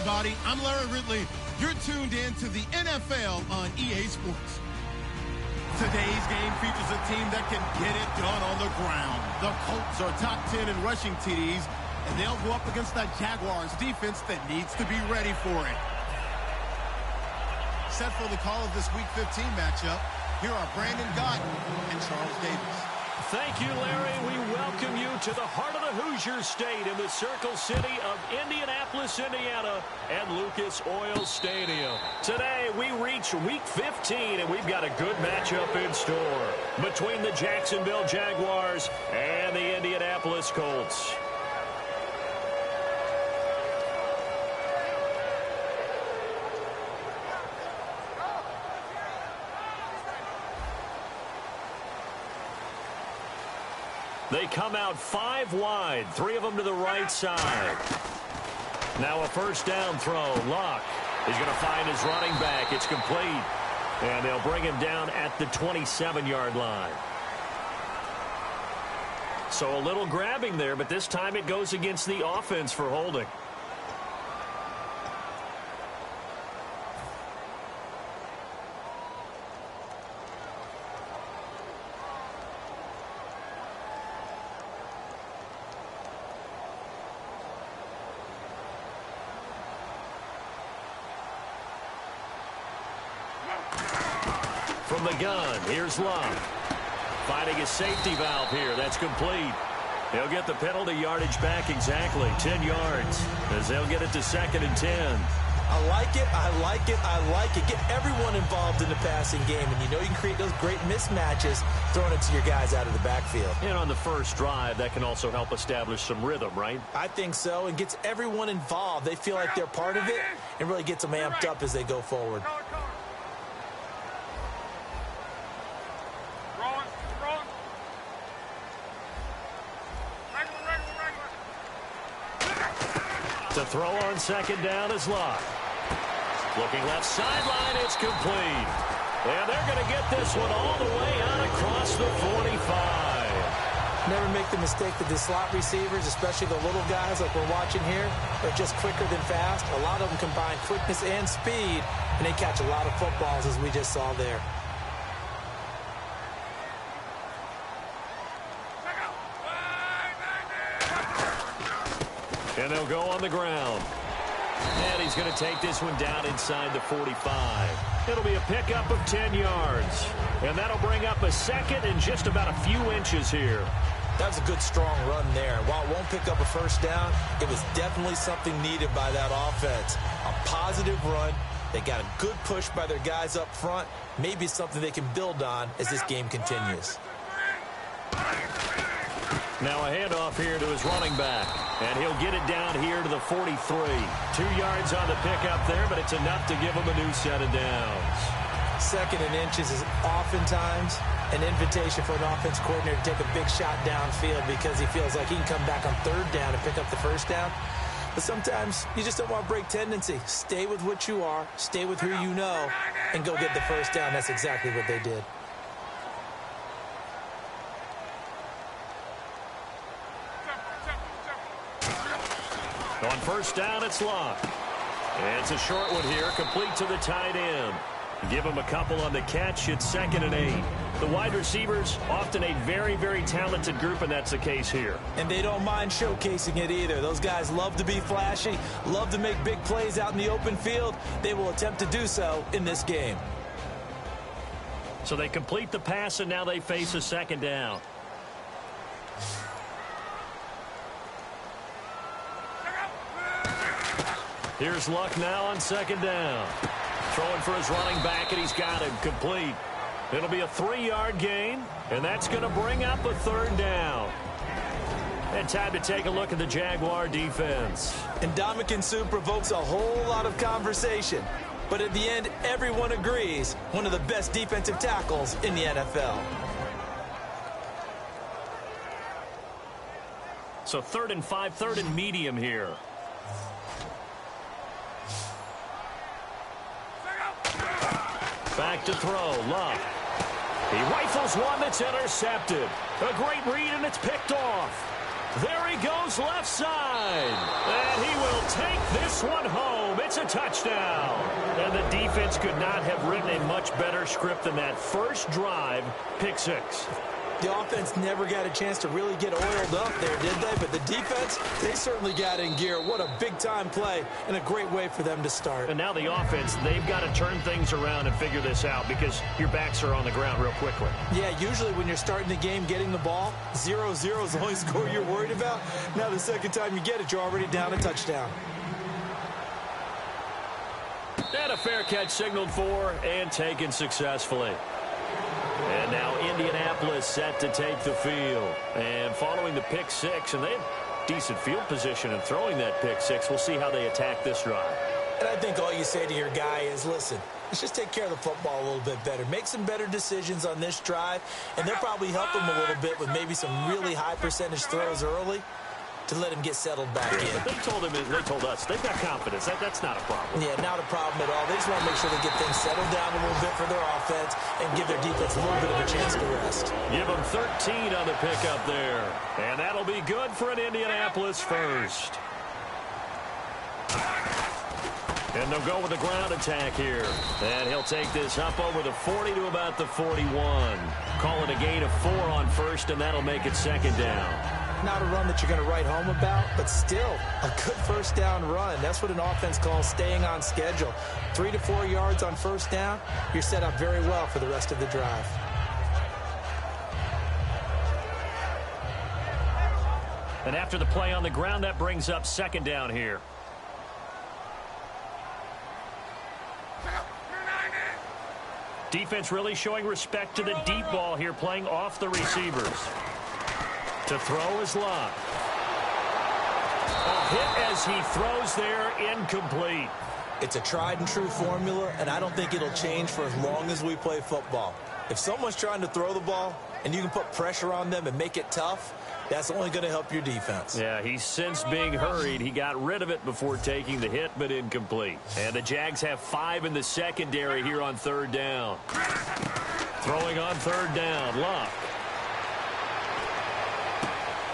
everybody. I'm Larry Ridley. You're tuned in to the NFL on EA Sports. Today's game features a team that can get it done on the ground. The Colts are top 10 in rushing TDs, and they'll go up against the Jaguars defense that needs to be ready for it. Set for the call of this Week 15 matchup, here are Brandon Gott and Charles Davis. Thank you, Larry. We welcome you to the heart of the Hoosier State in the Circle City of Indianapolis, Indiana, and Lucas Oil Stadium. Today, we reach Week 15, and we've got a good matchup in store between the Jacksonville Jaguars and the Indianapolis Colts. They come out 5 wide, 3 of them to the right side. Now a first down throw. Luck is going to find his running back. It's complete. And they'll bring him down at the 27-yard line. So a little grabbing there, but this time it goes against the offense for holding. From the gun, here's Luck. Finding his safety valve here. That's complete. He'll get the penalty yardage back exactly, 10 yards, as they'll get it to 2nd and 10. I like it, I like it, I like it. Get everyone involved in the passing game, and you know you can create those great mismatches throwing it to your guys out of the backfield. And on the first drive, that can also help establish some rhythm, right? I think so, and gets everyone involved. They feel like they're part of it, and really gets them amped up as they go forward. To throw on 2nd down is Luck. Looking left sideline, it's complete. And they're going to get this one all the way out across the 45. Never make the mistake that the slot receivers, especially the little guys like we're watching here, are just quicker than fast. A lot of them combine quickness and speed, and they catch a lot of footballs, as we just saw there. And they'll go on the ground. And he's going to take this one down inside the 45. It'll be a pickup of 10 yards. And that'll bring up a 2nd and just about a few inches here. That was a good, strong run there. While it won't pick up a first down, it was definitely something needed by that offense. A positive run. They got a good push by their guys up front. Maybe something they can build on as this game continues. Now a handoff here to his running back. And he'll get it down here to the 43. 2 yards on the pickup there, but it's enough to give him a new set of downs. 2nd and inches is oftentimes an invitation for an offense coordinator to take a big shot downfield because he feels like he can come back on 3rd down and pick up the first down. But sometimes you just don't want to break tendency. Stay with what you are, stay with who you know, and go get the first down. That's exactly what they did. On first down, it's Luck. And it's a short one here, complete to the tight end. Give him a couple on the catch. It's 2nd and 8. The wide receivers, often a very, very talented group, and that's the case here. And they don't mind showcasing it either. Those guys love to be flashy, love to make big plays out in the open field. They will attempt to do so in this game. So they complete the pass, and now they face a 2nd down. Here's Luck now on 2nd down. Throwing for his running back, and he's got him complete. It'll be a 3-yard gain, and that's going to bring up a 3rd down. And time to take a look at the Jaguar defense. And Ndamukong Suh provokes a whole lot of conversation. But at the end, everyone agrees one of the best defensive tackles in the NFL. So 3rd and 5, 3rd and medium here. Back to throw, Luck. He rifles one that's intercepted. A great read, and it's picked off. There he goes left side. And he will take this one home. It's a touchdown. And the defense could not have written a much better script than that first drive, pick six. The offense never got a chance to really get oiled up there, did they? But the defense, they certainly got in gear. What a big-time play and a great way for them to start. And now the offense, they've got to turn things around and figure this out because your backs are on the ground real quickly. Yeah, usually when you're starting the game getting the ball, 0-0 is the only score you're worried about. Now the second time you get it, you're already down a touchdown. And a fair catch signaled for and taken successfully. And now Indianapolis set to take the field. And following the pick six, and they have decent field position in throwing that pick six. We'll see how they attack this drive. And I think all you say to your guy is, listen, let's just take care of the football a little bit better. Make some better decisions on this drive, and they'll probably help him a little bit with maybe some really high percentage throws early to let him get settled back in. But they told us, they've got confidence. That's not a problem. Yeah, not a problem at all. They just want to make sure they get things settled down a little bit for their offense and give their defense a little bit of a chance to rest. Give them 13 on the pickup there. And that'll be good for an Indianapolis first. And they'll go with the ground attack here. And he'll take this up over the 40 to about the 41. Call it a gain of 4 on first, and that'll make it second down. Not a run that you're going to write home about, but still a good first down run. That's what an offense calls staying on schedule. 3 to 4 yards on first down, you're set up very well for the rest of the drive. And after the play on the ground, that brings up second down here. Defense really showing respect to the deep ball here, playing off the receivers. To throw is Locke. A hit as he throws there, incomplete. It's a tried and true formula, and I don't think it'll change for as long as we play football. If someone's trying to throw the ball and you can put pressure on them and make it tough, that's only going to help your defense. Yeah, he's since being hurried. He got rid of it before taking the hit, but incomplete. And the Jags have 5 in the secondary here on third down. Throwing on third down, Locke.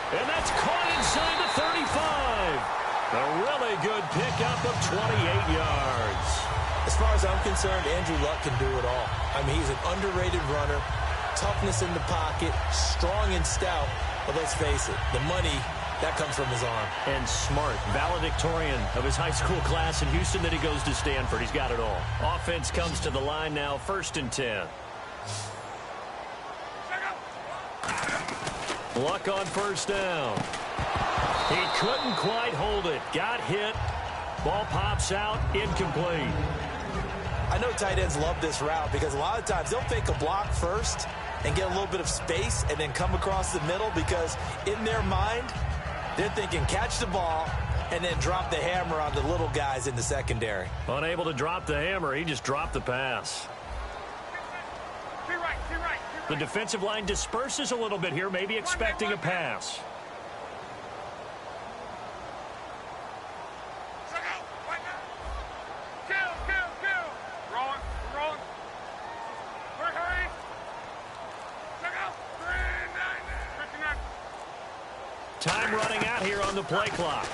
And that's caught inside the 35. A really good pickup of 28 yards. As far as I'm concerned, Andrew Luck can do it all. I mean, he's an underrated runner, toughness in the pocket, strong and stout. But let's face it, the money, that comes from his arm. And smart, valedictorian of his high school class in Houston, then he goes to Stanford. He's got it all. Offense comes to the line now, 1st and 10. Luck on first down. He couldn't quite hold it. Got hit. Ball pops out. Incomplete. I know tight ends love this route because a lot of times they'll fake a block first and get a little bit of space and then come across the middle because in their mind, they're thinking catch the ball and then drop the hammer on the little guys in the secondary. Unable to drop the hammer, he just dropped the pass. The defensive line disperses a little bit here, maybe expecting a pass. Time running out here on the play clock.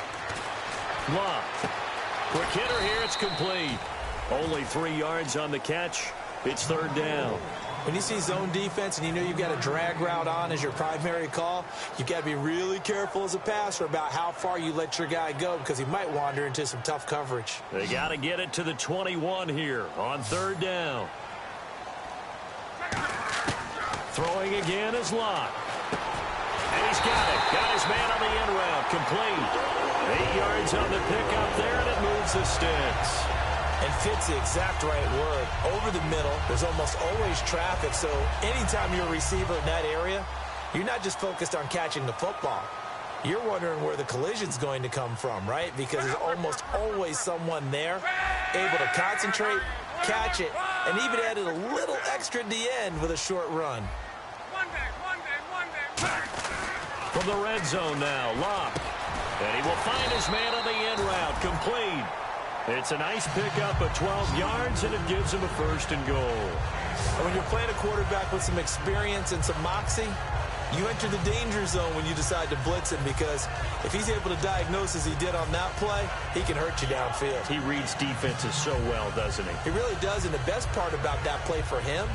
Love. Quick hitter here, it's complete. Only 3 yards on the catch. It's third down. When you see zone defense and you know you've got a drag route on as your primary call, you've got to be really careful as a passer about how far you let your guy go because he might wander into some tough coverage. They got to get it to the 21 here on third down. Throwing again is Locke. And he's got it. Got his man on the end route. Complete. 8 yards on the pickup there, and it moves the sticks. And fits the exact right word. Over the middle, there's almost always traffic, so anytime you're a receiver in that area, you're not just focused on catching the football. You're wondering where the collision's going to come from, right? Because there's almost always someone there able to concentrate, catch it, and even added a little extra at the end with a short run. One day. From the red zone now, Locke. And he will find his man on the end route, complete. It's a nice pickup of 12 yards, and it gives him a 1st and goal. And when you're playing a quarterback with some experience and some moxie, You enter the danger zone when you decide to blitz him, because if he's able to diagnose as he did on that play, he can hurt you downfield. He reads defenses so well, doesn't he? He really does, and the best part about that play for him,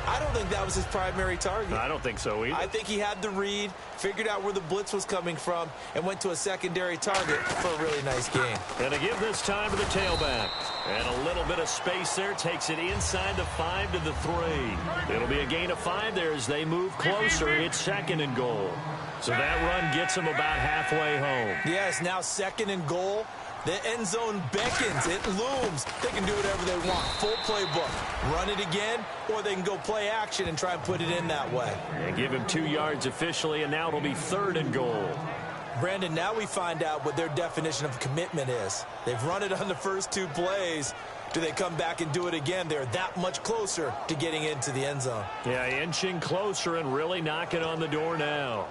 I don't think that was his primary target. I don't think so either. I think he had the read, figured out where the blitz was coming from, and went to a secondary target for a really nice gain. And to give this time to the tailback. And a little bit of space there, takes it inside the 5 to the 3. It'll be a gain of 5 there as they move closer. It's 2nd and goal. So that run gets them about halfway home. Yes, now 2nd and goal. The end zone beckons. It looms. They can do whatever they want. Full playbook. Run it again, or they can go play action and try and put it in that way. And give him 2 yards officially, and now it'll be 3rd and goal. Brandon, now we find out what their definition of commitment is. They've run it on the first 2 plays. Do they come back and do it again? They're that much closer to getting into the end zone. Yeah, inching closer and really knocking on the door now.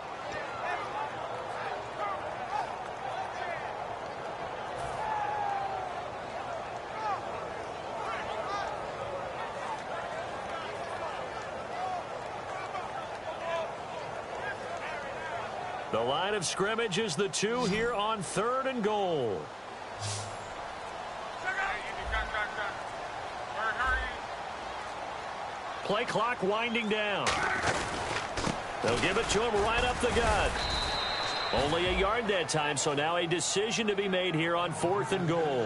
The line of scrimmage is the 2 here on 3rd and goal. Play clock winding down. They'll give it to him right up the gut. Only a yard that time, so now a decision to be made here on 4th and goal.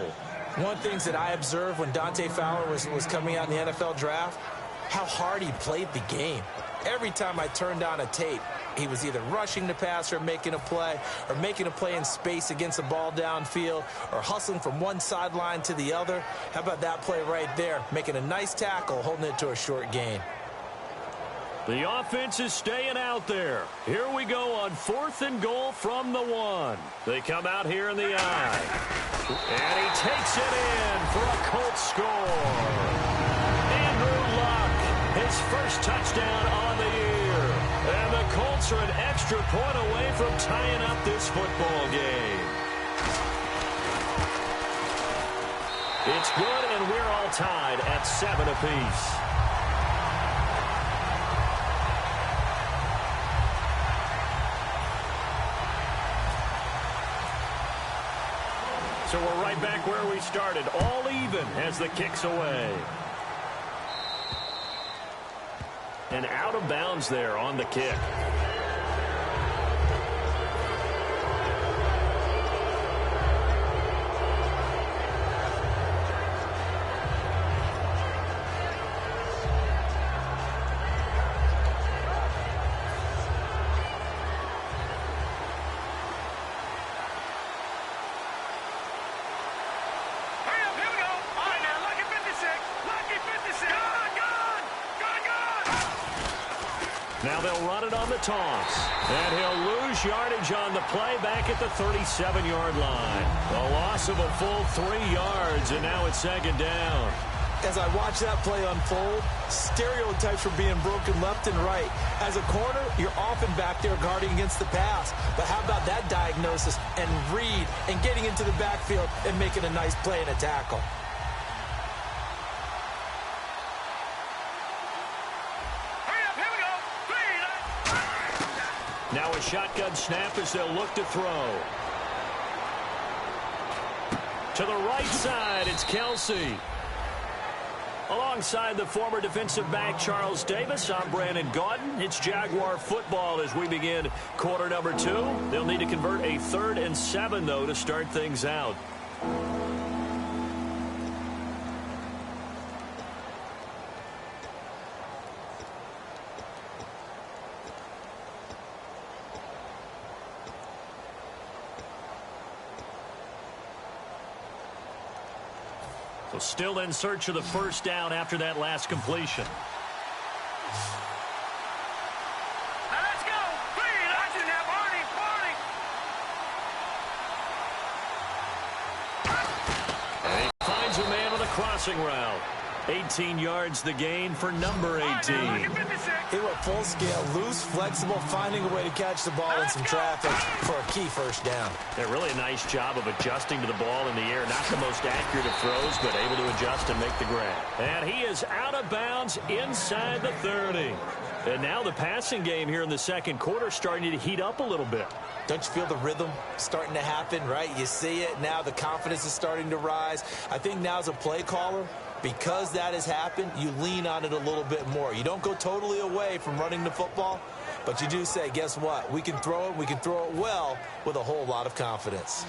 One of the things that I observed when Dante Fowler was coming out in the NFL draft, how hard he played the game. Every time I turned on a tape, he was either rushing the passer, making a play, or making a play in space against a ball downfield, or hustling from one sideline to the other. How about that play right there? Making a nice tackle, holding it to a short gain. The offense is staying out there. Here we go on 4th and goal from the 1. They come out here in the eye. And he takes it in for a Colts score. Andrew Luck, his first touchdown on the year. And the Colts are an extra point away from tying up this football game. It's good, and we're all tied at 7 apiece. So we're right back where we started, all even as the kick's away. And out of bounds there on the kick. Now they'll run it on the toss. And he'll lose yardage on the play back at the 37-yard line. A loss of a full 3 yards, and now it's 2nd down. As I watch that play unfold, stereotypes are being broken left and right. As a corner, you're often back there guarding against the pass. But how about that diagnosis and read and getting into the backfield and making a nice play and a tackle? Now a shotgun snap as they'll look to throw. To the right side, it's Kelsey. Alongside the former defensive back Charles Davis, I'm Brandon Gaudin. It's Jaguar football as we begin quarter number 2. They'll need to convert a 3rd and 7, though, to start things out. So still in search of the first down after that last completion. Now let's go. Please, I should have Arnie. And he finds a man on a crossing route. 18 yards the gain for number 18. He went full scale, loose, flexible, finding a way to catch the ball in some traffic for a key first down. Yeah, really a nice job of adjusting to the ball in the air. Not the most accurate of throws, but able to adjust and make the grab. And he is out of bounds inside the 30. And now the passing game here in the second quarter starting to heat up a little bit. Don't you feel the rhythm starting to happen, right? You see it now. The confidence is starting to rise. I think now as a play caller, because that has happened, you lean on it a little bit more. You don't go totally away from running the football, but you do say, guess what? We can throw it. We can throw it well with a whole lot of confidence.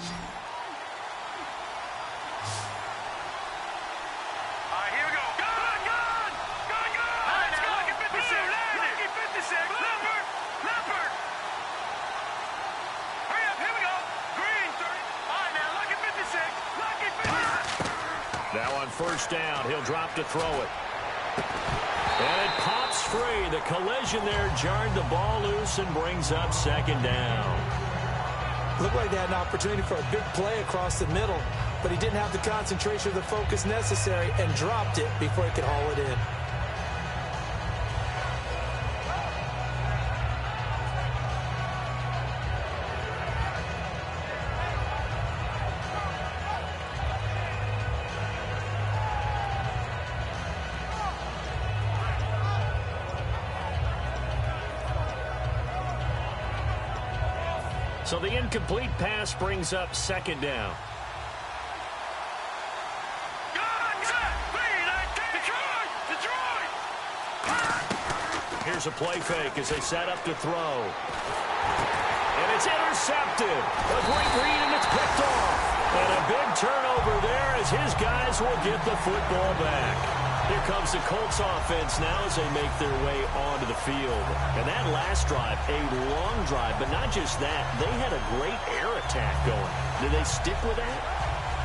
Now on first down, he'll drop to throw it. And it pops free. The collision there jarred the ball loose and brings up second down. Looked like they had an opportunity for a big play across the middle, but he didn't have the concentration or the focus necessary and dropped it before he could haul it in. So the incomplete pass brings up second down. Here's a play fake as they set up to throw. And it's intercepted. A great read, and it's picked off. And a big turnover there as his guys will get the football back. Here comes the Colts offense now as they make their way onto the field. And that last drive, a long drive, but not just that. They had a great air attack going. Did they stick with that?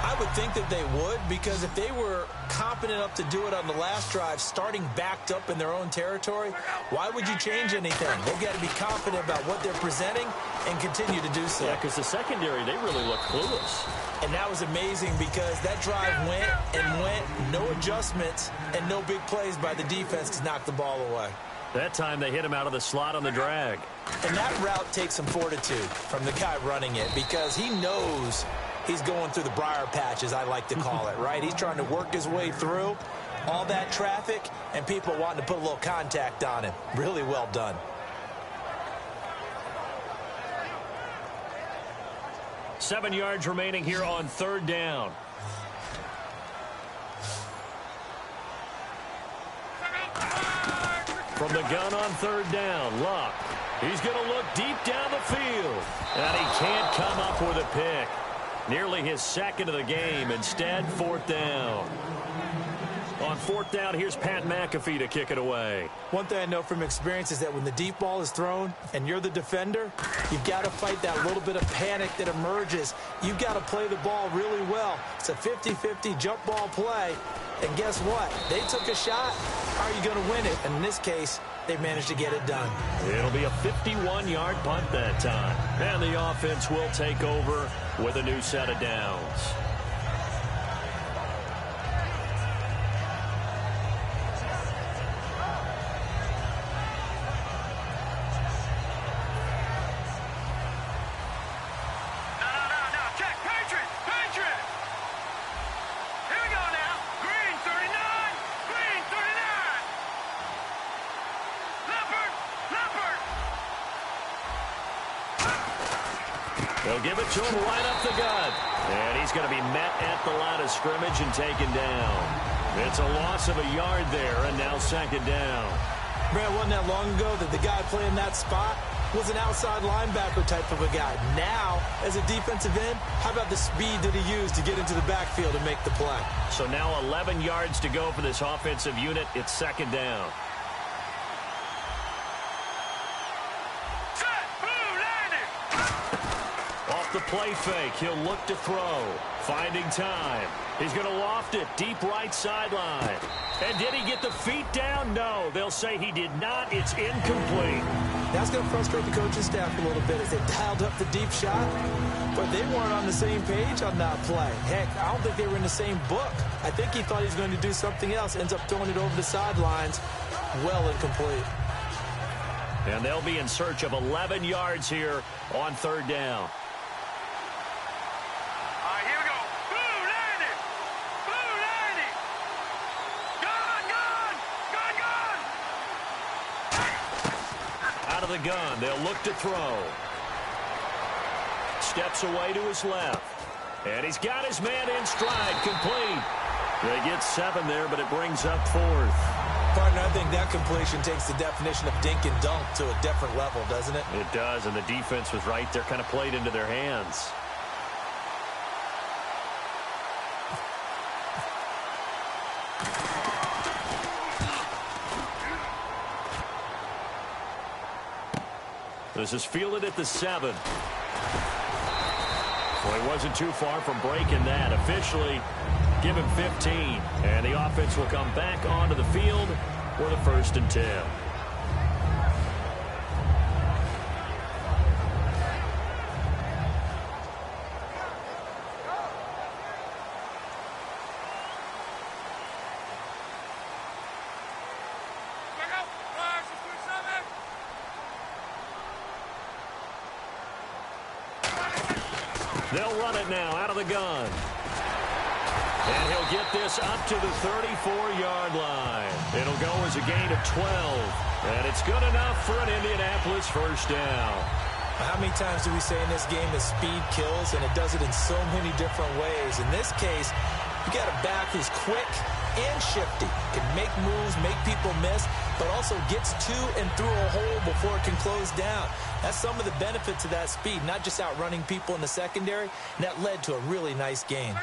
I would think that they would, because if they were competent enough to do it on the last drive, starting backed up in their own territory, why would you change anything? They've got to be confident about what they're presenting and continue to do so. Yeah, because the secondary, they really look clueless. And that was amazing because that drive went and went, no adjustments, and no big plays by the defense to knock the ball away. That time they hit him out of the slot on the drag. And that route takes some fortitude from the guy running it because he knows he's going through the briar patch, as I like to call it, right? He's trying to work his way through all that traffic and people wanting to put a little contact on him. Really well done. 7 yards remaining here on third down. From the gun on third down, Luck. He's going to look deep down the field. And he can't come up with a pick. Nearly his second of the game. Instead, fourth down. On fourth down, here's Pat McAfee to kick it away. One thing I know from experience is that when the deep ball is thrown and you're the defender, you've got to fight that little bit of panic that emerges. You've got to play the ball really well. It's a 50-50 jump ball play. And guess what? They took a shot. How are you going to win it? And in this case, they managed to get it done. It'll be a 51-yard punt that time. And the offense will take over with a new set of downs. They'll give it to him right up the gut. And he's going to be met at the line of scrimmage and taken down. It's a loss of a yard there, and now second down. Brad, wasn't that long ago that the guy playing that spot was an outside linebacker type of a guy. Now, as a defensive end, how about the speed that he used to get into the backfield and make the play? So now 11 yards to go for this offensive unit. It's second down. The play fake. He'll look to throw. Finding time. He's going to loft it deep right sideline. And did he get the feet down? No. They'll say he did not. It's incomplete. That's going to frustrate the coaching staff a little bit as they dialed up the deep shot. But they weren't on the same page on that play. Heck, I don't think they were in the same book. I think he thought he was going to do something else. Ends up throwing it over the sidelines. Well incomplete. And they'll be in search of 11 yards here on third down. out of the gun. They'll look to throw. Steps away to his left. And he's got his man in stride, complete. They get 7 there, but it brings up 4th. Partner, I think that completion takes the definition of dink and dunk to a different level, doesn't it? It does, and the defense was right there, kind of played into their hands. This is fielded at the 7. Well, he wasn't too far from breaking that. Officially, give him 15. And the offense will come back onto the field for the 1st and 10. They'll run it now out of the gun. And he'll get this up to the 34-yard line. It'll go as a gain of 12. And it's good enough for an Indianapolis 1st down. How many times do we say in this game that speed kills, and it does it in so many different ways? In this case, you got a back who's quick and shifty, can make moves, make people miss, but also gets to and through a hole before it can close down. That's some of the benefits of that speed, not just outrunning people in the secondary, and that led to a really nice game.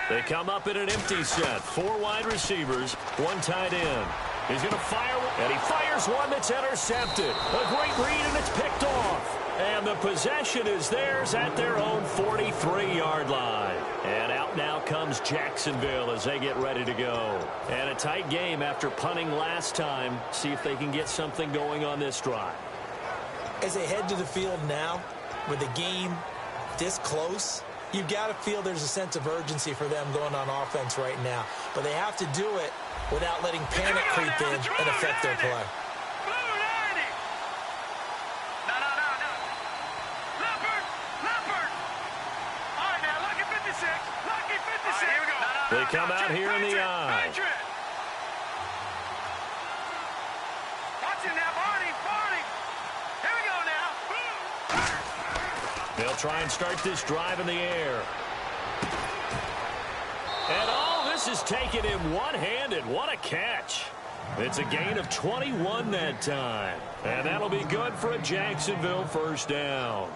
They come up in an empty set. 4 wide receivers, 1 tight end. He's going to fire, and he fires one that's intercepted. A great read, and it's picked off. And the possession is theirs at their own 43-yard line. And out now comes Jacksonville as they get ready to go. And a tight game after punting last time. See if they can get something going on this drive. As they head to the field now, with the game this close, you've got to feel there's a sense of urgency for them going on offense right now. But they have to do it without letting panic creep in and affect their play. They come out here in the eye. They'll try and start this drive in the air. And all this is taken in one-handed. What a catch. It's a gain of 21 that time. And that'll be good for a Jacksonville 1st down.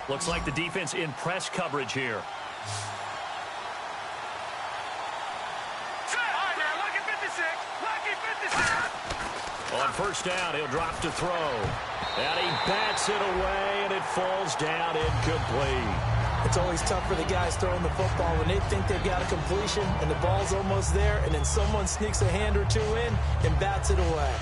Looks like the defense in press coverage here. On 1st down, he'll drop to throw. And he bats it away, and it falls down incomplete. It's always tough for the guys throwing the football when they think they've got a completion and the ball's almost there, and then someone sneaks a hand or two in and bats it away.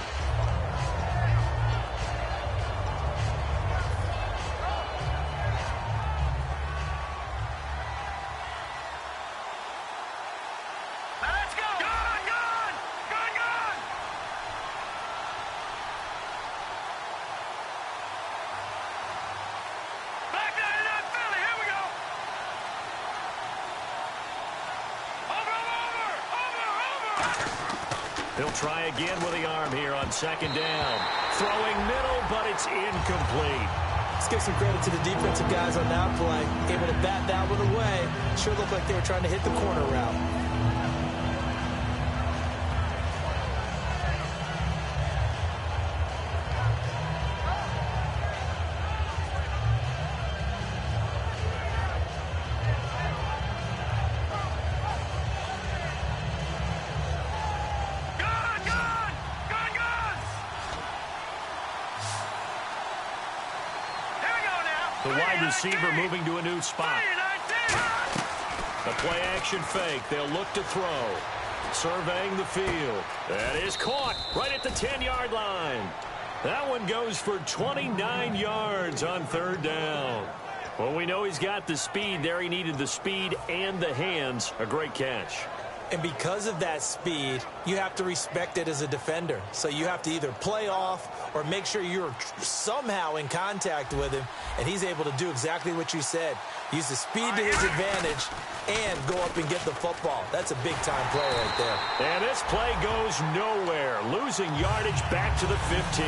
He'll try again with the arm here on 2nd down. Throwing middle, but it's incomplete. Let's give some credit to the defensive guys on that play. Able to bat that one away. Sure looked like they were trying to hit the corner route. The wide receiver moving to a new spot. The play action fake. They'll look to throw. Surveying the field. That is caught right at the 10-yard line. That one goes for 29 yards on 3rd down. Well, we know he's got the speed there. He needed the speed and the hands. A great catch. And because of that speed, you have to respect it as a defender. So you have to either play off or make sure you're somehow in contact with him, and he's able to do exactly what you said. Use the speed to his advantage and go up and get the football. That's a big-time play right there. And this play goes nowhere, losing yardage back to the 15.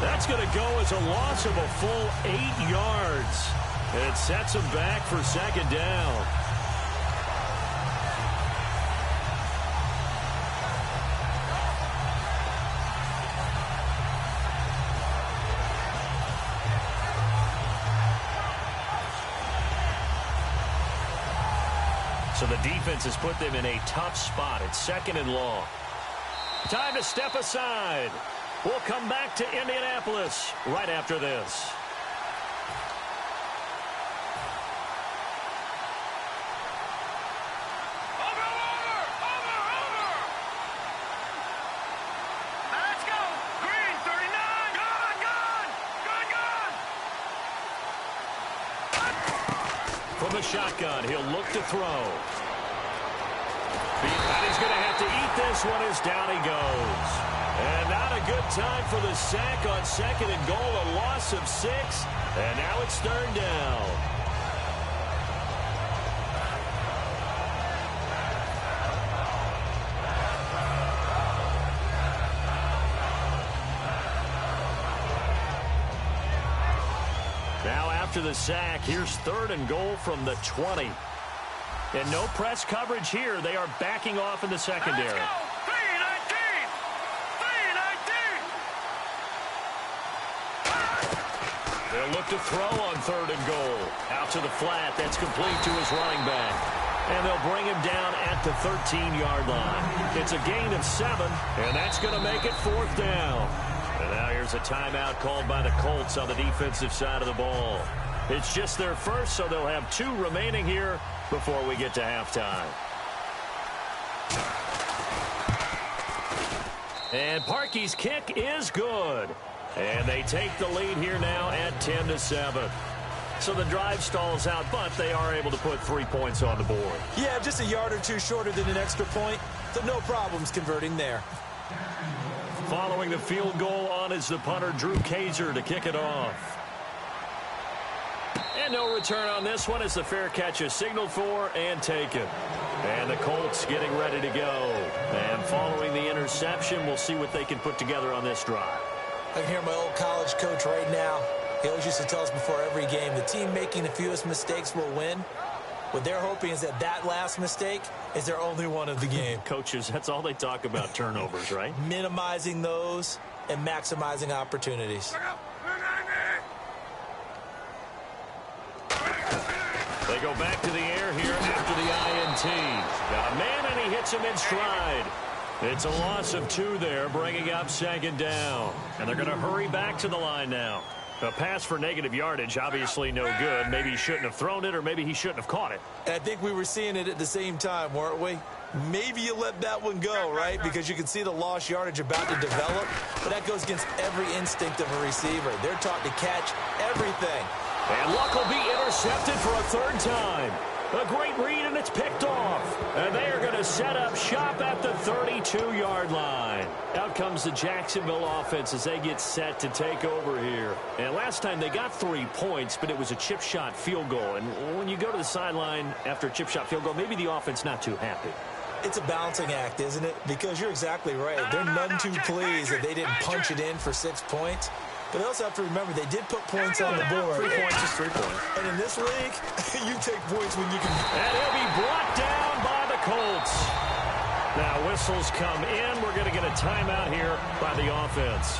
That's going to go as a loss of a full 8 yards. It sets him back for second down. So the defense has put them in a tough spot. It's 2nd and long. Time to step aside. We'll come back to Indianapolis right after this. Let's go. Green, 39. Gone. From the shotgun, he'll look to throw. And he's going to have to eat this one as down he goes. And not a good time for the sack on 2nd and goal, a loss of 6. And now it's 3rd down. Now after the sack, here's 3rd and goal from the 20. And no press coverage here. They are backing off in the secondary. Let's go. 319. 319. They'll look to throw on 3rd and goal. Out to the flat. That's complete to his running back. And they'll bring him down at the 13-yard line. It's a gain of 7, and that's going to make it 4th down. And now here's a timeout called by the Colts on the defensive side of the ball. It's just their first, so they'll have 2 remaining here before we get to halftime. And Parkey's kick is good. And they take the lead here now at 10-7. So the drive stalls out, but they are able to put 3 points on the board. Yeah, just a yard or 2 shorter than an extra point, so no problems converting there. Following the field goal on is the punter, Drew Kaiser, to kick it off. And no return on this one as the fair catch is signaled for and taken. And the Colts getting ready to go. And following the interception, we'll see what they can put together on this drive. I can hear my old college coach right now. He always used to tell us before every game, the team making the fewest mistakes will win. What they're hoping is that that last mistake is their only one of the game. Coaches, that's all they talk about, turnovers, right? Minimizing those and maximizing opportunities. They go back to the air here after the INT. Got a man, and he hits him in stride. It's a loss of 2 there, bringing up 2nd down. And they're going to hurry back to the line now. A pass for negative yardage, obviously no good. Maybe he shouldn't have thrown it, or maybe he shouldn't have caught it. And I think we were seeing it at the same time, weren't we? Maybe you let that one go, right? Because you can see the lost yardage about to develop. But that goes against every instinct of a receiver. They're taught to catch everything. And Luck will be intercepted for a 3rd time. A great read, and it's picked off. And they are going to set up shop at the 32-yard line. Out comes the Jacksonville offense as they get set to take over here. And last time they got 3 points, but it was a chip shot field goal. And when you go to the sideline after a chip shot field goal, maybe the offense not too happy. It's a balancing act, isn't it? Because you're exactly right. They're none too pleased that they didn't punch it in for 6 points. But they also have to remember they did put points on the board. 3 points is 3 points. And in this league, you take points when you can. And he'll be brought down by the Colts. Now whistles come in. We're going to get a timeout here by the offense.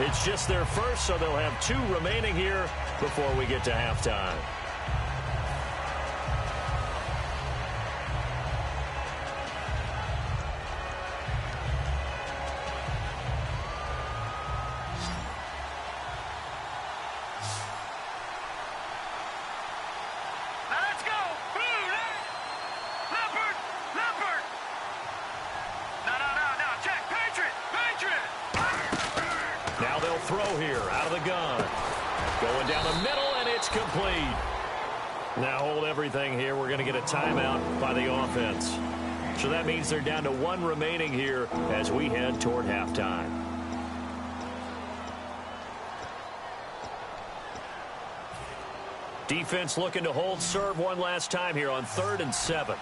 It's just their first, so they'll have 2 remaining here before we get to halftime. Throw here out of the gun. Going down the middle, and it's complete. Now hold everything here. We're going to get a timeout by the offense. So that means they're down to 1 remaining here as we head toward halftime. Defense looking to hold serve one last time here on 3rd and 7.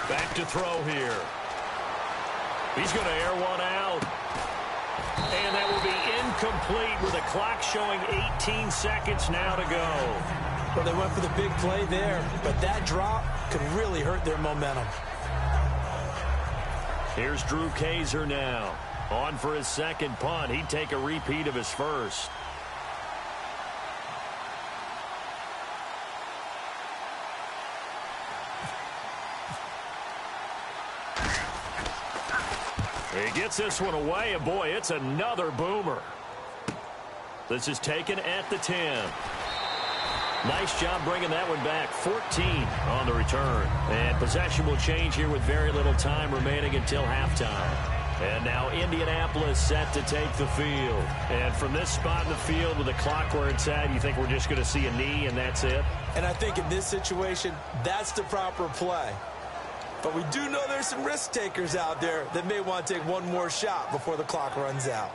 Back to throw here. He's going to air one out. And that will be incomplete with the clock showing 18 seconds now to go. Well, they went for the big play there, but that drop could really hurt their momentum. Here's Drew Kaiser now. On for his second punt. He'd take a repeat of his first. He gets this one away, and boy, it's another boomer. This is taken at the 10. Nice job bringing that one back. 14 on the return. And possession will change here with very little time remaining until halftime. And now Indianapolis set to take the field. And from this spot in the field with the clock where it's at, you think we're just going to see a knee and that's it? And I think in this situation, that's the proper play. But we do know there's some risk takers out there that may want to take one more shot before the clock runs out.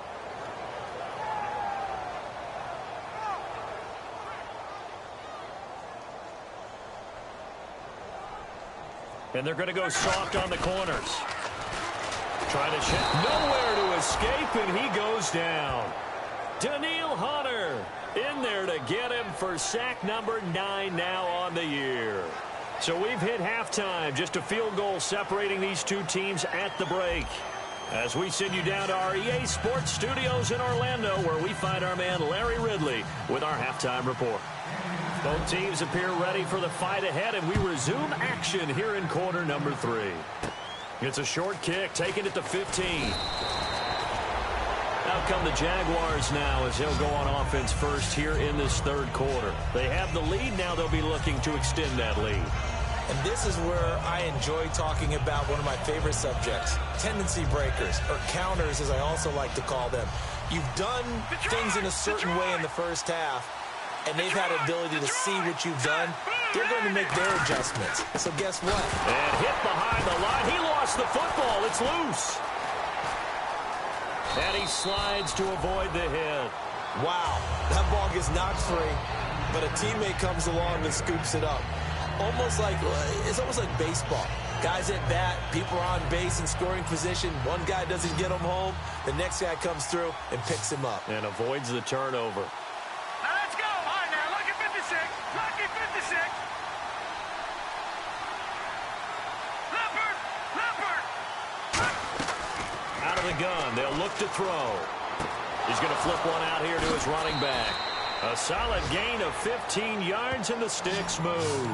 And they're going to go soft on the corners. Trying to check. Nowhere to escape, and he goes down. Daniil Hunter in there to get him for sack number 9 now on the year. So we've hit halftime. Just a field goal separating these two teams at the break. As we send you down to our EA Sports Studios in Orlando, where we find our man Larry Ridley with our halftime report. Both teams appear ready for the fight ahead, and we resume action here in quarter number 3. It's a short kick, taking it to 15. Out come the Jaguars now as they'll go on offense first here in this third quarter. They have the lead. Now they'll be looking to extend that lead. And this is where I enjoy talking about one of my favorite subjects, tendency breakers, or counters as I also like to call them. You've done things in a certain way in the first half, and they've had an ability to see what you've done. They're going to make their adjustments. So guess what? And hit behind the line. He lost the football. It's loose. And he slides to avoid the hit. Wow, that ball gets knocked free, but a teammate comes along and scoops it up. It's almost like baseball. Guys at bat, people are on base in scoring position. One guy doesn't get him home. The next guy comes through and picks him up. And avoids the turnover. Now let's go. All right, now, lucky 56. Lucky 56. Leopard. Out of the gun. They'll look to throw. He's going to flip one out here to his running back. A solid gain of 15 yards, and the sticks move.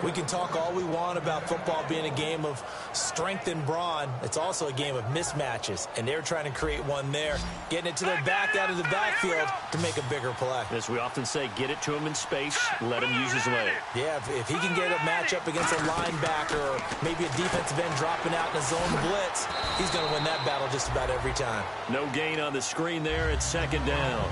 We can talk all we want about football being a game of strength and brawn. It's also a game of mismatches, and they're trying to create one there, getting it to their back out of the backfield to make a bigger play. As we often say, get it to him in space, let him use his leg. Yeah, if he can get a matchup against a linebacker or maybe a defensive end dropping out in a zone blitz, he's going to win that battle just about every time. No gain on the screen there. It's second down.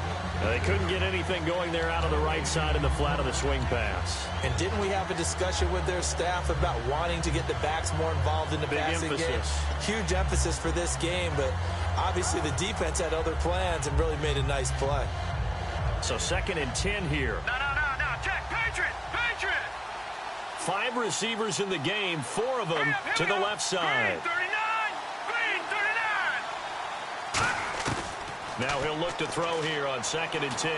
They couldn't get anything going there out of the right side in the flat of the swing pass. And didn't we have a discussion with their staff about wanting to get the backs more involved in the passing game? Huge emphasis for this game, but obviously the defense had other plans and really made a nice play. So 2nd and 10 here. No. Check. Patriot. 5 receivers in the game, 4 of them to the left side. Green 39. Now he'll look to throw here on 2nd and 10.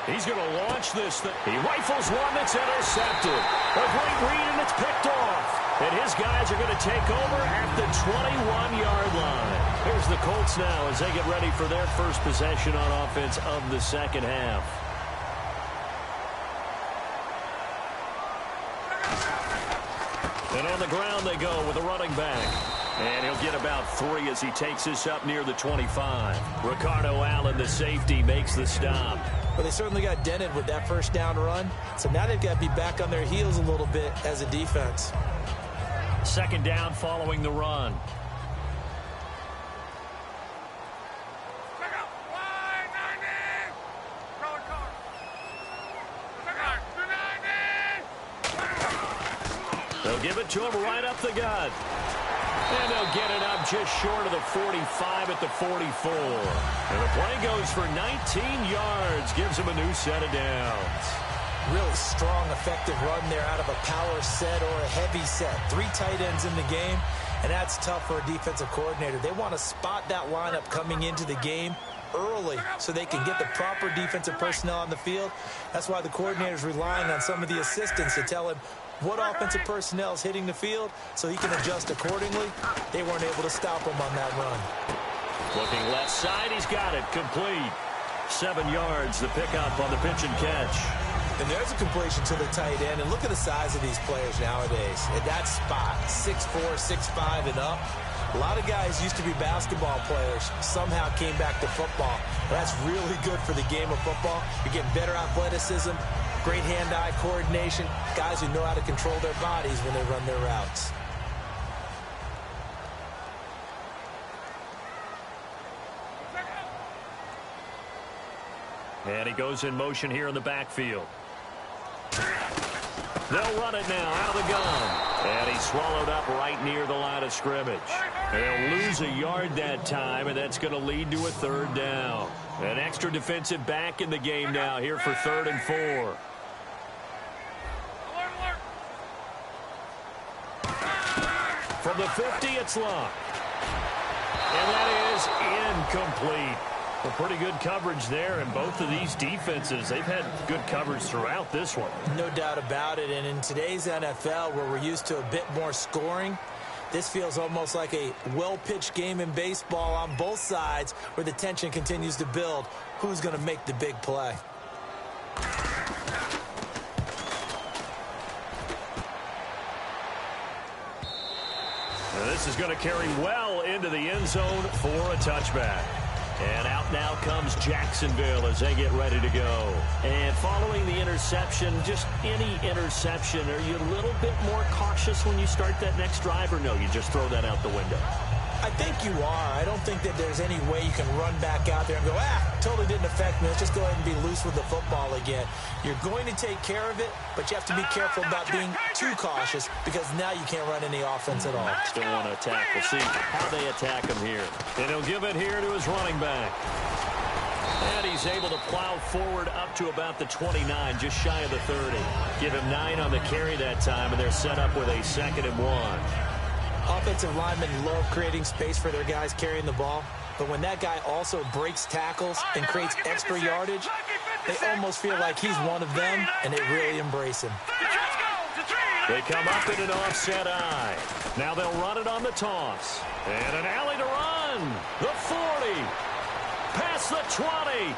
He's going to launch this thing. He rifles one that's intercepted. A great read, and it's picked off. And his guys are going to take over at the 21-yard line. Here's the Colts now as they get ready for their first possession on offense of the second half. And on the ground they go with a running back. And he'll get about 3 as he takes this up near the 25. Ricardo Allen, the safety, makes the stop. Well, they certainly got dented with that first down run. So now they've got to be back on their heels a little bit as a defense. 2nd down following the run. They'll give it to him right up the gut. And they'll get it up just short of the 45 at the 44. And the play goes for 19 yards. Gives him a new set of downs. Really strong, effective run there out of a power set or a heavy set. 3 tight ends in the game, and that's tough for a defensive coordinator. They want to spot that lineup coming into the game early so they can get the proper defensive personnel on the field. That's why the coordinator's relying on some of the assistants to tell him what offensive personnel is hitting the field so he can adjust accordingly. They weren't able to stop him on that run. Looking left side, he's got it. Complete. 7 yards, the pickup on the pitch and catch. And there's a completion to the tight end. And look at the size of these players nowadays. At that spot, 6'4", 6'5", and up. A lot of guys used to be basketball players, somehow came back to football. That's really good for the game of football. You're getting better athleticism, great hand-eye coordination, guys who know how to control their bodies when they run their routes. And he goes in motion here in the backfield. They'll run it now out of the gun. And he's swallowed up right near the line of scrimmage. They'll lose a yard that time, and that's going to lead to a 3rd down. An extra defensive back in the game now here for 3rd and 4. From the 50, it's locked. And that is incomplete. Well, pretty good coverage there, and both of these defenses, they've had good coverage throughout this one. No doubt about it, and in today's NFL, where we're used to a bit more scoring, this feels almost like a well-pitched game in baseball on both sides where the tension continues to build. Who's going to make the big play? Now this is going to carry well into the end zone for a touchback. And out now comes Jacksonville as they get ready to go. And following the interception, just any interception, are you a little bit more cautious when you start that next drive, or no, you just throw that out the window? I think you are. I don't think that there's any way you can run back out there and go, totally didn't affect me. Let's just go ahead and be loose with the football again. You're going to take care of it, but you have to be careful about being too cautious because now you can't run any offense at all. Still want to attack. We'll see how they attack him here. And he'll give it here to his running back. And he's able to plow forward up to about the 29, just shy of the 30. Give him 9 on the carry that time, and they're set up with a 2nd and 1. Offensive linemen love creating space for their guys carrying the ball, but when that guy also breaks tackles and creates extra yardage, they almost feel like he's one of them, and they really embrace him. They come up in an offset eye. Now they'll run it on the toss. And an alley to run. The 40. Past the 20.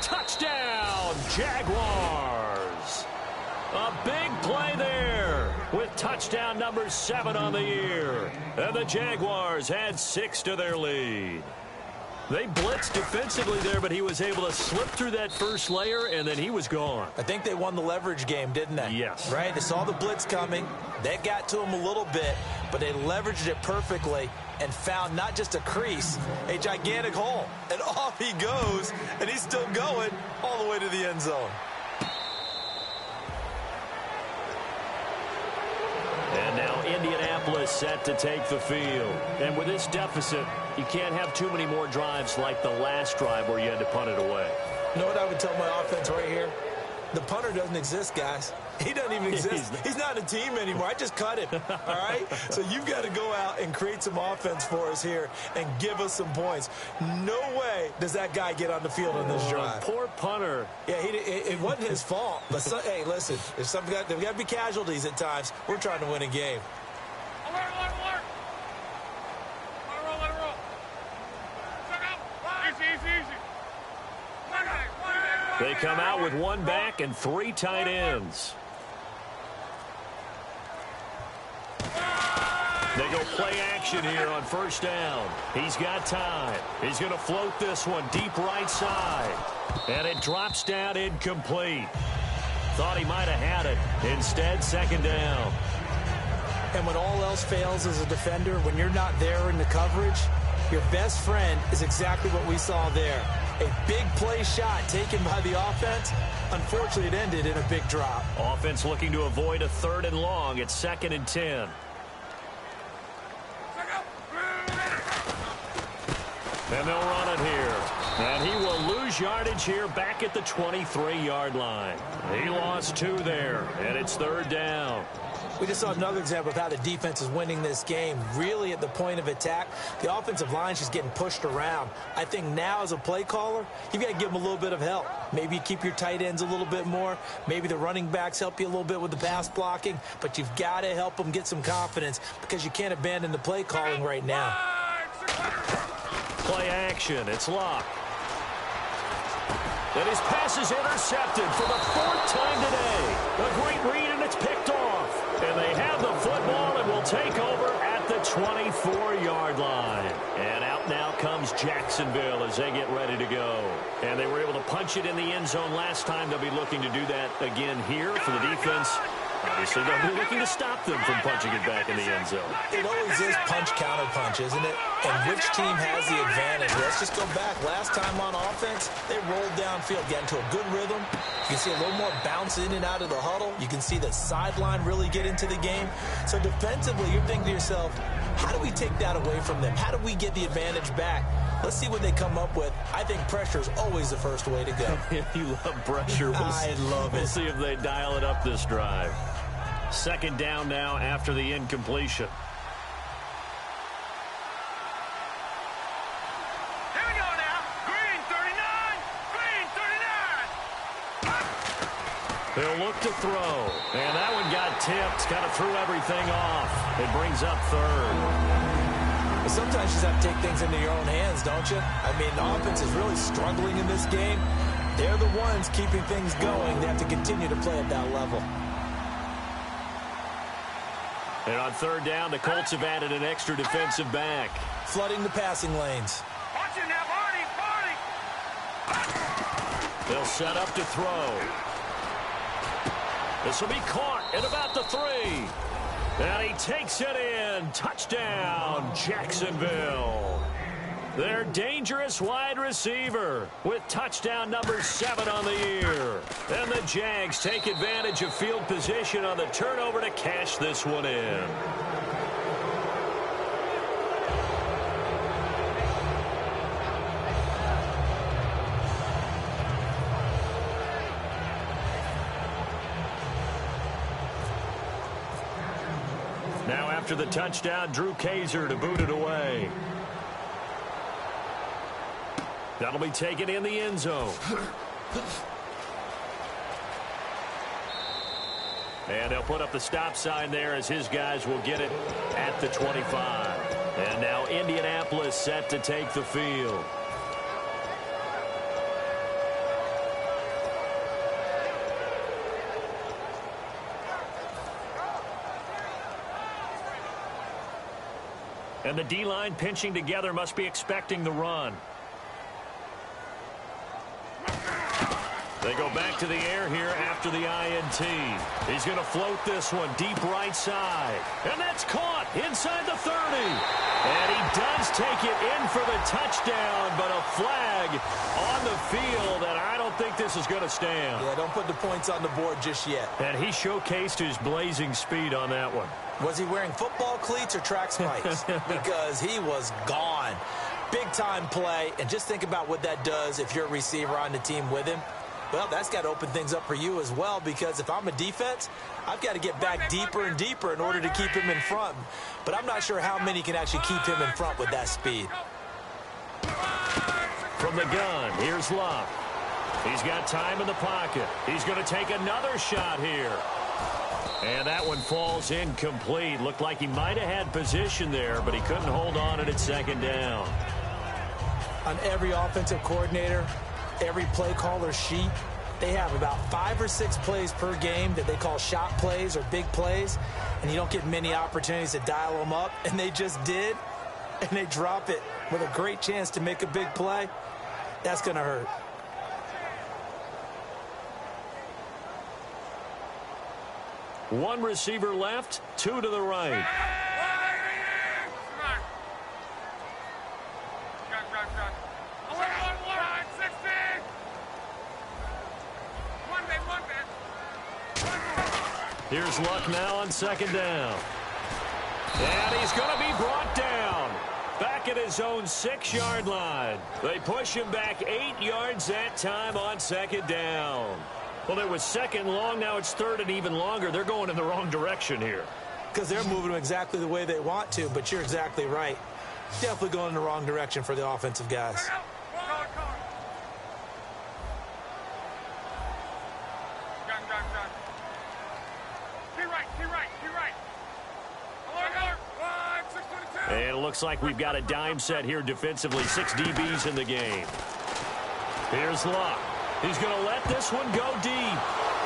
Touchdown, Jaguars. A big play there with touchdown number 7 on the year. And the Jaguars add 6 to their lead. They blitzed defensively there, but he was able to slip through that first layer, and then he was gone. I think they won the leverage game, didn't they? Yes. Right? They saw the blitz coming. That got to him a little bit, but they leveraged it perfectly and found not just a crease, a gigantic hole. And off he goes, and he's still going all the way to the end zone. And now Indianapolis set to take the field. And with this deficit, you can't have too many more drives like the last drive where you had to punt it away. You know what I would tell my offense right here? The punter doesn't exist, guys. He doesn't even exist. He's not a team anymore. I just cut him, all right? So you've got to go out and create some offense for us here and give us some points. No way does that guy get on the field on this drive. Poor punter. Yeah, it wasn't his fault. But, hey, listen, there's got to be casualties at times. We're trying to win a game. Alert. Let it roll. Easy. They come out with 1 back and 3 tight ends. They go play action here on 1st down. He's got time. He's going to float this one deep right side. And it drops down incomplete. Thought he might have had it. Instead, 2nd down. And when all else fails as a defender, when you're not there in the coverage, your best friend is exactly what we saw there. A big play shot taken by the offense. Unfortunately, it ended in a big drop. Offense looking to avoid a 3rd and long. It's 2nd and 10. And they'll run it here. And he will lose yardage here back at the 23-yard line. He lost 2 there, and it's 3rd down. We just saw another example of how the defense is winning this game. Really at the point of attack, the offensive line is just getting pushed around. I think now as a play caller, you've got to give them a little bit of help. Maybe you keep your tight ends a little bit more. Maybe the running backs help you a little bit with the pass blocking. But you've got to help them get some confidence because you can't abandon the play calling right now. Play action. It's Locke. And his pass is intercepted for the 4th time today. A great read, and it's picked off. And they have the football and will take over at the 24-yard line. And out now comes Jacksonville as they get ready to go. And they were able to punch it in the end zone last time. They'll be looking to do that again here for the defense. Obviously, they'll be looking to stop them from punching it back in the end zone. It always is punch-counter-punch, isn't it? And which team has the advantage? Let's just go back. Last time on offense, they rolled downfield, got into a good rhythm. You can see a little more bounce in and out of the huddle. You can see the sideline really get into the game. So defensively, you're thinking to yourself, how do we take that away from them? How do we get the advantage back? Let's see what they come up with. I think pressure is always the first way to go. You love pressure. I love it. We'll see if they dial it up this drive. 2nd down now after the incompletion. Here we go now. Green 39. Green 39. They'll look to throw. And that one got tipped. Kind of threw everything off. It brings up 3rd. Sometimes you just have to take things into your own hands, don't you? I mean, the offense is really struggling in this game. They're the ones keeping things going. They have to continue to play at that level. And on 3rd down, the Colts have added an extra defensive back. Flooding the passing lanes. Watch it now, Barney. They'll set up to throw. This will be caught at about the 3. And he takes it in. Touchdown, Jacksonville. Their dangerous wide receiver with touchdown number 7 on the year. And the Jags take advantage of field position on the turnover to cash this one in. Now after the touchdown, Drew Kaiser to boot it away. That'll be taken in the end zone. And they'll put up the stop sign there as his guys will get it at the 25. And now Indianapolis set to take the field. And the D-line pinching together must be expecting the run. They go back to the air here after the INT. He's going to float this one deep right side. And that's caught inside the 30. And he does take it in for the touchdown, but a flag on the field, and I don't think this is going to stand. Yeah, don't put the points on the board just yet. And he showcased his blazing speed on that one. Was he wearing football cleats or track spikes? Because he was gone. Big-time play, and just think about what that does if you're a receiver on the team with him. Well, that's got to open things up for you as well, because if I'm a defense, I've got to get back deeper and deeper in order to keep him in front. But I'm not sure how many can actually keep him in front with that speed. From the gun, here's Locke. He's got time in the pocket. He's going to take another shot here. And that one falls incomplete. Looked like he might have had position there, but he couldn't hold on at 2nd down. On every offensive coordinator, every play caller sheet, they have about 5 or 6 plays per game that they call shot plays or big plays, and you don't get many opportunities to dial them up, and they just did, and they drop it with a great chance to make a big play. That's going to hurt. One receiver left, 2 to the right. Here's Luck now on second down. And he's going to be brought down. Back at his own 6-yard line. They push him back 8 yards that time on second down. Well, it was second long. Now it's third and even longer. They're going in the wrong direction here. Because they're moving them exactly the way they want to, but you're exactly right. Definitely going in the wrong direction for the offensive guys. And it looks like we've got a dime set here defensively. 6 DBs in the game. Here's Luck. He's going to let this one go deep.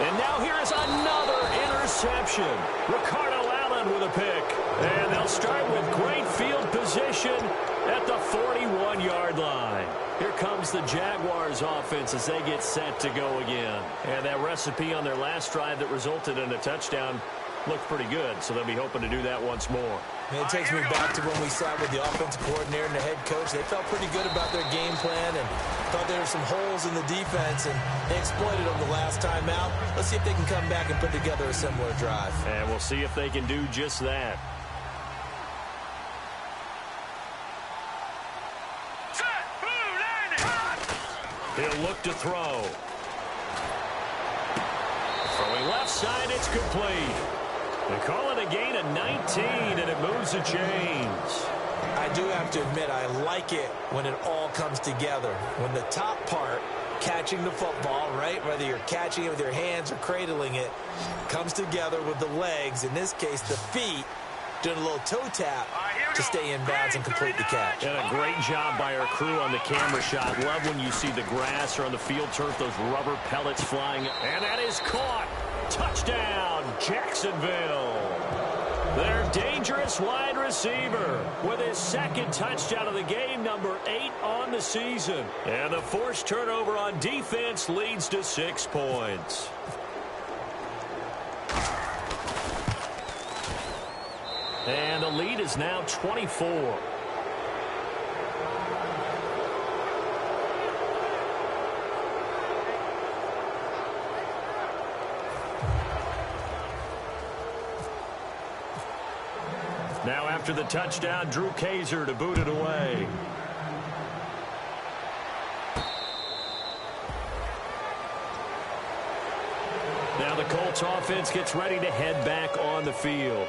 And now here is another interception. Ricardo Allen with a pick. And they'll start with great field position at the 41-yard line. Here comes the Jaguars offense as they get set to go again. And that recipe on their last drive that resulted in a touchdown looked pretty good, so they'll be hoping to do that once more. And it takes me back to when we sat with the offensive coordinator and the head coach. They felt pretty good about their game plan and thought there were some holes in the defense, and they exploited them the last time out. Let's see if they can come back and put together a similar drive. And we'll see if they can do just that. He'll look to throw. Throwing left side, it's complete. They call it a gain of 19, and it moves the chains. I do have to admit, I like it when it all comes together. When the top part, catching the football, right, whether you're catching it with your hands or cradling it, comes together with the legs, in this case the feet, doing a little toe tap to stay in bounds and complete the catch. And a great job by our crew on the camera shot. Love when you see the grass or on the field turf, those rubber pellets flying. And that is caught. Touchdown, Jacksonville. Their dangerous wide receiver with his second touchdown of the game, number 8 on the season. And the forced turnover on defense leads to 6 points. And the lead is now 24. Now after the touchdown, Drew Kaiser to boot it away. Now the Colts offense gets ready to head back on the field.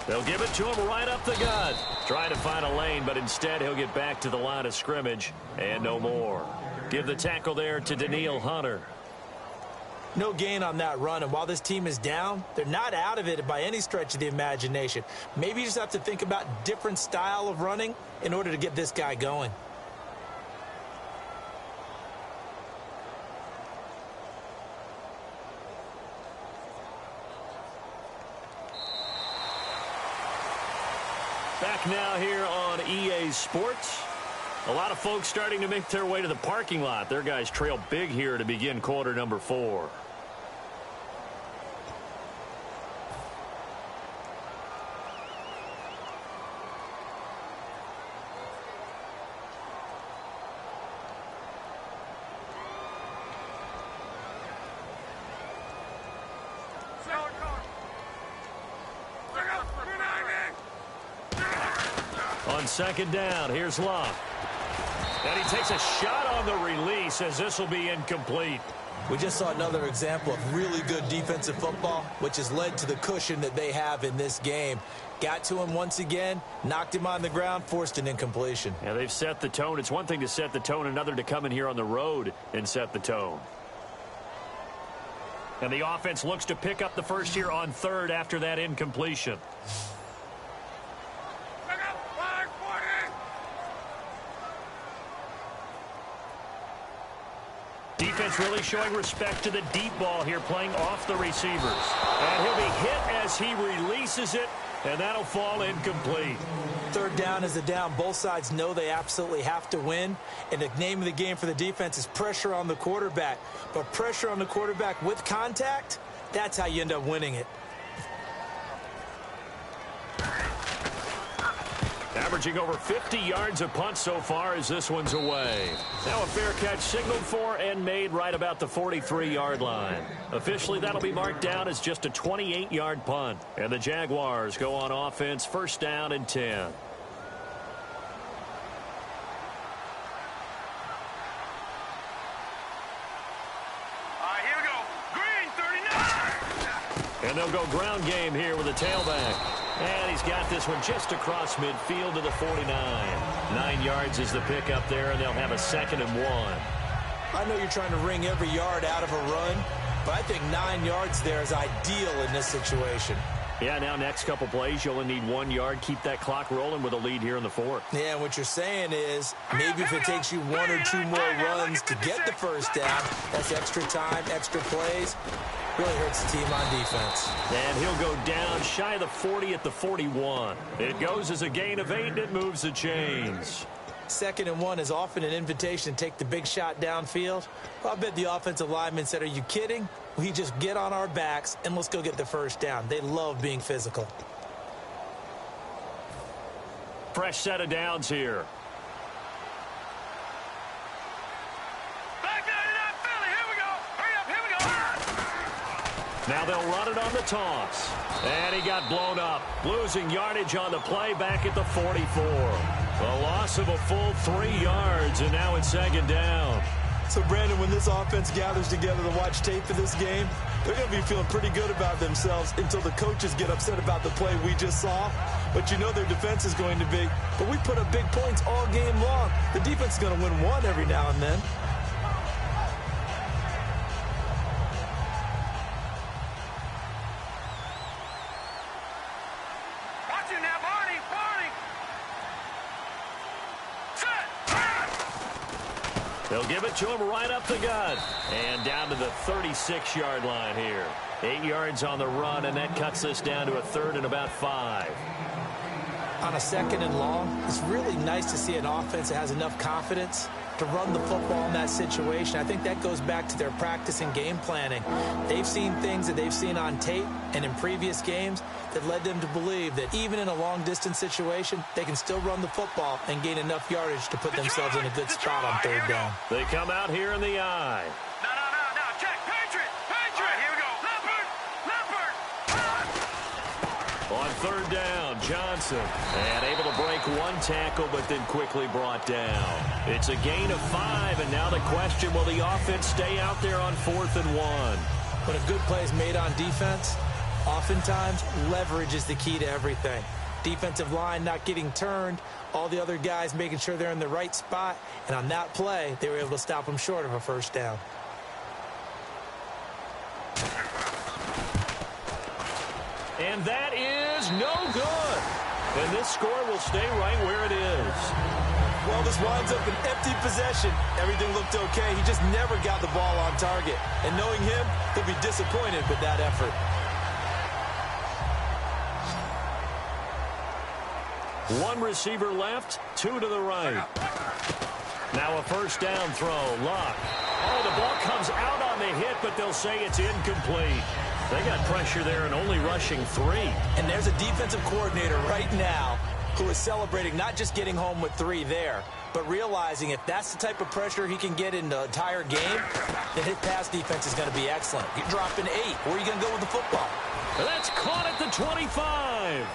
They'll give it to him right up the gut. Trying to find a lane, but instead he'll get back to the line of scrimmage and no more. Give the tackle there to Danielle Hunter. No gain on that run, and while this team is down, they're not out of it by any stretch of the imagination. Maybe you just have to think about different style of running in order to get this guy going. Back now here on EA Sports. A lot of folks starting to make their way to the parking lot. Their guys trail big here to begin quarter number 4. On second down, here's Luck. And he takes a shot on the release as this will be incomplete. We just saw another example of really good defensive football, which has led to the cushion that they have in this game. Got to him once again, knocked him on the ground, forced an incompletion. Yeah, they've set the tone. It's one thing to set the tone, another to come in here on the road and set the tone. And the offense looks to pick up the first here on third after that incompletion. Defense really showing respect to the deep ball here, playing off the receivers. And he'll be hit as he releases it, and that'll fall incomplete. Third down is a down. Both sides know they absolutely have to win, and the name of the game for the defense is pressure on the quarterback. But pressure on the quarterback with contact, that's how you end up winning it. averaging over 50 yards a punt so far as this one's away. Now a fair catch signaled for and made right about the 43-yard line. Officially, that'll be marked down as just a 28-yard punt. And the Jaguars go on offense, first down and 10. And they'll go ground game here with a tailback. And he's got this one just across midfield to the 49. 9 yards is the pickup there, and they'll have a 2nd and 1. I know you're trying to wring every yard out of a run, but I think 9 yards there is ideal in this situation. Yeah, now next couple plays, you only need 1 yard. Keep that clock rolling with a lead here in the 4th. Yeah, and what you're saying is maybe if it takes you 1 or 2 more runs to get the first down, that's extra time, extra plays. Really hurts the team on defense. And he'll go down shy of the 40 at the 41. It goes as a gain of 8, and it moves the chains. 2nd and 1 is often an invitation to take the big shot downfield. Well, I bet the offensive lineman said, are you kidding? We just get on our backs and let's go get the first down. They love being physical. Fresh set of downs here. Now they'll run it on the toss. And he got blown up. Losing yardage on the play back at the 44. A loss of a full 3 yards, and now it's 2nd down. So, Brandon, when this offense gathers together to watch tape for this game, they're going to be feeling pretty good about themselves until the coaches get upset about the play we just saw. But you know their defense is going to be. But we put up big points all game long. The defense is going to win one every now and then. They'll give it to him right up the gut. And down to the 36-yard line here. 8 yards on the run, and that cuts this down to a 3rd and about 5. On a 2nd and long, it's really nice to see an offense that has enough confidence to run the football in that situation. I think that goes back to their practice and game planning. They've seen things that they've seen on tape and in previous games that led them to believe that even in a long-distance situation, they can still run the football and gain enough yardage to put themselves in a good spot on 3rd down. They come out here in the eye. No, check, Patriot! Right, here we go. Leopard! On 3rd down, Johnson. And able to break 1 tackle, but then quickly brought down. It's a gain of 5, and now the question, will the offense stay out there on 4th and 1? When a good play is made on defense, oftentimes leverage is the key to everything. Defensive line not getting turned, all the other guys making sure they're in the right spot, and on that play, they were able to stop them short of a first down. And that is no good. And this score will stay right where it is. Well, this winds up an empty possession. Everything looked okay. He just never got the ball on target. And knowing him, he'll be disappointed with that effort. One receiver left, 2 to the right. Now a first down throw. Luck. Oh, the ball comes out on the hit, but they'll say it's incomplete. They got pressure there and only rushing 3. And there's a defensive coordinator right now who is celebrating not just getting home with 3 there, but realizing if that's the type of pressure he can get in the entire game, then his pass defense is going to be excellent. You're dropping 8. Where are you going to go with the football? And that's caught at the 25.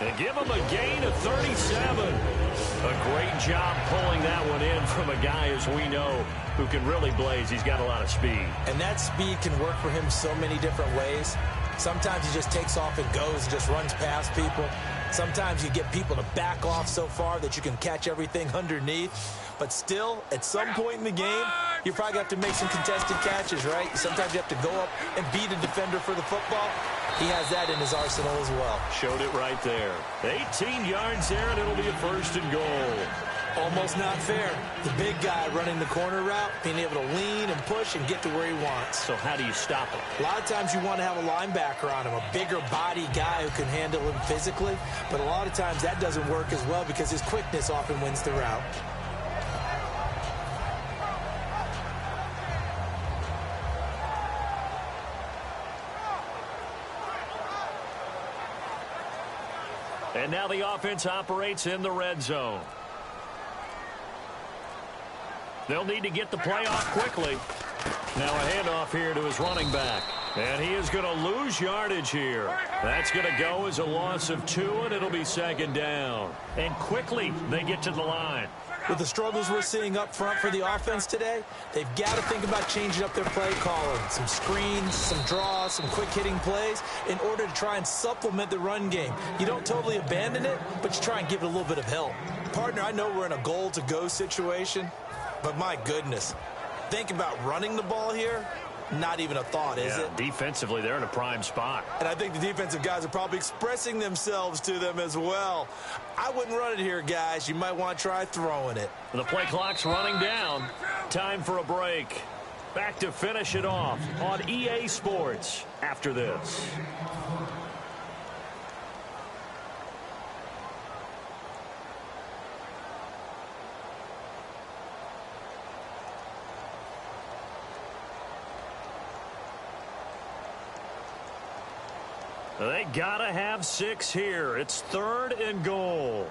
And give him a gain of 37. A great job pulling that one in from a guy, as we know, who can really blaze. He's got a lot of speed. And that speed can work for him so many different ways. Sometimes he just takes off and goes and just runs past people. Sometimes you get people to back off so far that you can catch everything underneath. But still, at some point in the game, you probably have to make some contested catches, right? Sometimes you have to go up and beat a defender for the football. He has that in his arsenal as well. Showed it right there. 18 yards there, and it'll be a 1st and goal. Almost not fair. The big guy running the corner route, being able to lean and push and get to where he wants. So how do you stop him? A lot of times you want to have a linebacker on him, a bigger body guy who can handle him physically. But a lot of times that doesn't work as well because his quickness often wins the route. And now the offense operates in the red zone. They'll need to get the play off quickly. Now a handoff here to his running back. And he is going to lose yardage here. That's going to go as a loss of 2, and it'll be second down. And quickly they get to the line. With the struggles we're seeing up front for the offense today, they've got to think about changing up their play calling. Some screens, some draws, some quick-hitting plays in order to try and supplement the run game. You don't totally abandon it, but you try and give it a little bit of help. Partner, I know we're in a goal-to-go situation, but my goodness, think about running the ball here. Not even a thought, is it? Defensively, they're in a prime spot. And I think the defensive guys are probably expressing themselves to them as well. I wouldn't run it here, guys. You might want to try throwing it. The play clock's running down. Time for a break. Back to finish it off on EA Sports after this. They gotta have 6 here. It's 3rd and goal.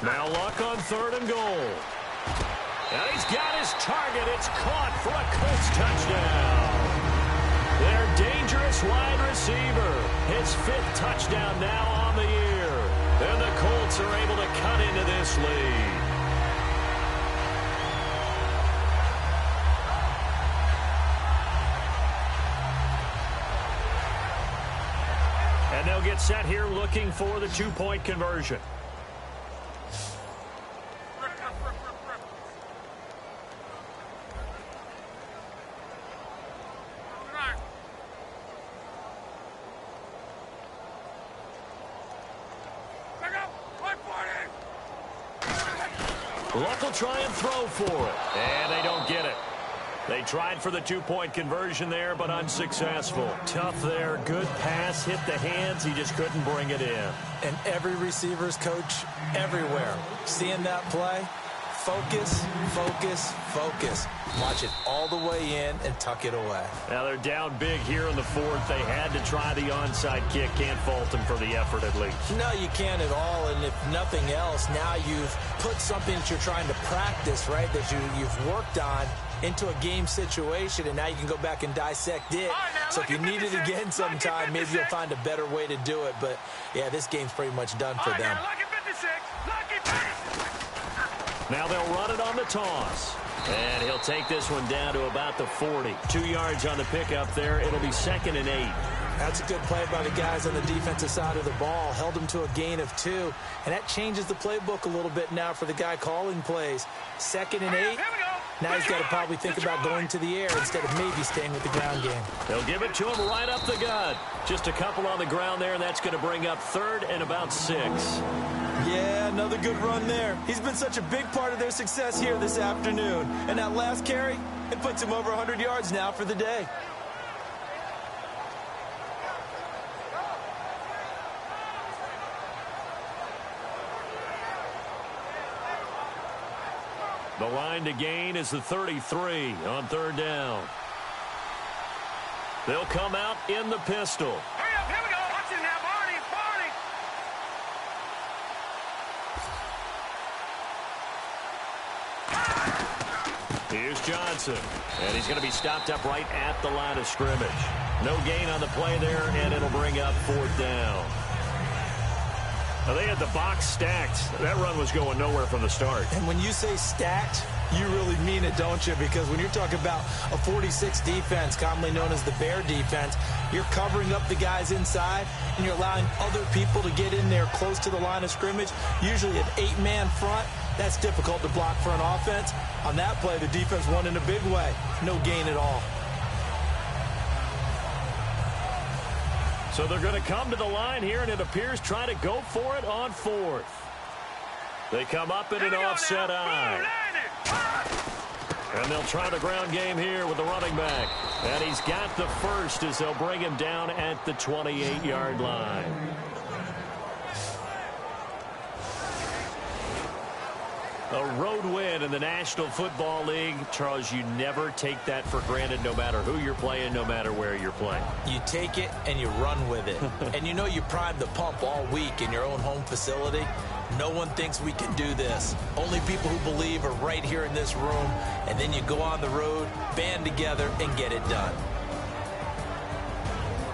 Now Luck on 3rd and goal. And he's got his target. It's caught for a Colts touchdown. Their dangerous wide receiver. His 5th touchdown now on the year. And the Colts are able to cut into this lead. And they'll get set here looking for the 2-point conversion. Luck will try and throw for it. And they don't get it. They tried for the 2-point conversion there, but unsuccessful. Tough there. Good pass. Hit the hands. He just couldn't bring it in. And every receiver's coach everywhere. Seeing that play, focus, focus, focus. Watch it all the way in and tuck it away. Now they're down big here in the 4th. They had to try the onside kick. Can't fault them for the effort at least. No, you can't at all. And if nothing else, now you've put something that you're trying to practice, right, that you've worked on into a game situation, and now you can go back and dissect it. So if you need it again sometime, maybe you'll find a better way to do it. But, yeah, this game's pretty much done for them. Now they'll run it on the toss. And he'll take this one down to about the 40. 2 yards on the pickup there. It'll be 2nd and 8. That's a good play by the guys on the defensive side of the ball. Held him to a gain of 2. And that changes the playbook a little bit now for the guy calling plays. 2nd and 8. Now he's got to probably think about going to the air instead of maybe staying with the ground game. They'll give it to him right up the gut. Just a couple on the ground there, and that's going to bring up 3rd and about 6. Yeah, another good run there. He's been such a big part of their success here this afternoon. And that last carry, it puts him over 100 yards now for the day. The line to gain is the 33 on 3rd down. They'll come out in the pistol. Hurry up, here we go. Watch it now, Barney. Here's Johnson. And he's going to be stopped up right at the line of scrimmage. No gain on the play there, and it'll bring up 4th down. Now they had the box stacked. That run was going nowhere from the start. And when you say stacked, you really mean it, don't you? Because when you're talking about a 46 defense, commonly known as the Bear defense, you're covering up the guys inside, and you're allowing other people to get in there close to the line of scrimmage, usually an 8-man front. That's difficult to block for an offense. On that play, the defense won in a big way. No gain at all. So they're going to come to the line here, and it appears try to go for it on 4th. They come up in an offset eye. And they'll try the ground game here with the running back. And he's got the first as they'll bring him down at the 28-yard line. A road win in the National Football League. Charles, you never take that for granted no matter who you're playing, no matter where you're playing. You take it and you run with it. And you know you primed the pump all week in your own home facility. No one thinks we can do this. Only people who believe are right here in this room. And then you go on the road, band together, and get it done.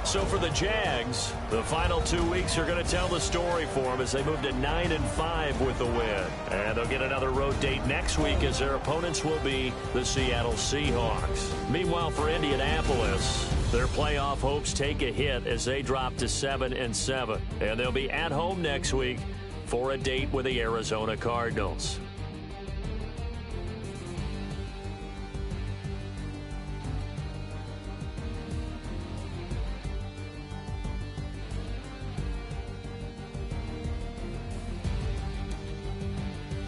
So for the Jags, the final 2 weeks are going to tell the story for them as they move to 9-5 with the win. And they'll get another road date next week as their opponents will be the Seattle Seahawks. Meanwhile, for Indianapolis, their playoff hopes take a hit as they drop to 7-7. And they'll be at home next week for a date with the Arizona Cardinals.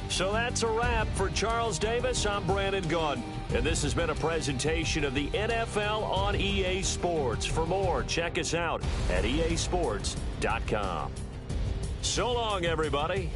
So that's a wrap. For Charles Davis, I'm Brandon Gaudin. And this has been a presentation of the NFL on EA Sports. For more, check us out at easports.com. So long, everybody.